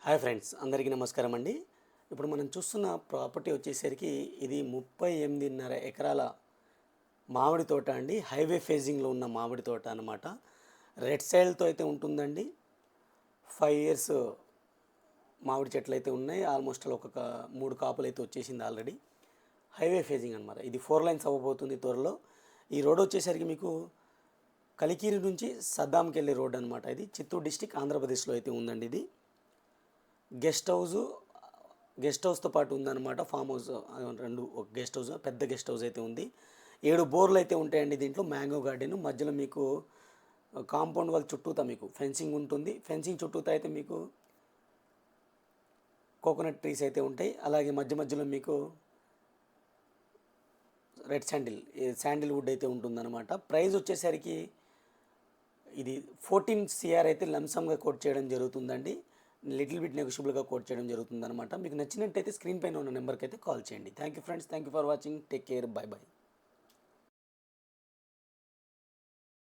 Hi friends, అందరికీ నమస్కారం అండి. ఇప్పుడు మనం చూస్తున్న ప్రాపర్టీ వచ్చేసరికి ఇది 38.5 ఎకరాల మామిడి తోట అండి. హైవే ఫేజింగ్లో ఉన్న మామిడి తోట అనమాట. రెడ్ సైడ్తో అయితే ఉంటుందండి. 5 ఇయర్స్ మామిడి చెట్లు అయితే ఉన్నాయి. ఆల్మోస్ట్ ఒక 3 కాపులు అయితే వచ్చేసింది ఆల్రెడీ. హైవే ఫేజింగ్ అనమాట. ఇది 4 లైన్స్ అవ్వబోతుంది త్వరలో. ఈ రోడ్ వచ్చేసరికి మీకు కలికిరి నుంచి సద్దాంకి వెళ్ళే రోడ్ అనమాట. ఇది చిత్తూరు డిస్టిక్ ఆంధ్రప్రదేశ్లో అయితే ఉందండి. ఇది గెస్ట్ హౌస్తో పాటు ఉందన్నమాట. ఫామ్ హౌస్ రెండు, ఒక గెస్ట్ హౌస్, పెద్ద గెస్ట్ హౌస్ అయితే ఉంది. 7 బోర్లు అయితే ఉంటాయండి దీంట్లో. మ్యాంగో గార్డెన్ మధ్యలో మీకు కాంపౌండ్ వాళ్ళ చుట్టూతా మీకు ఫెన్సింగ్ ఉంటుంది. ఫెన్సింగ్ చుట్టూతా అయితే మీకు కోకోనట్ ట్రీస్ అయితే ఉంటాయి. అలాగే మధ్యలో మీకు రెడ్ శాండిల్వుడ్ అయితే ఉంటుందన్నమాట. ప్రైస్ వచ్చేసరికి ఇది 14 CR అయితే లంసమ్గా కోట్ చేయడం జరుగుతుందండి. లిటిల్ బిట్ నెగోషియబుల్గా కోట్ చేయడం జరుగుతుందన్నమాట. మీకు నచ్చినట్టయితే స్క్రీన్ పైన ఉన్న నెంబర్కి అయితే కాల్ చేయండి. Thank you friends, thank you for watching. Take care, by by.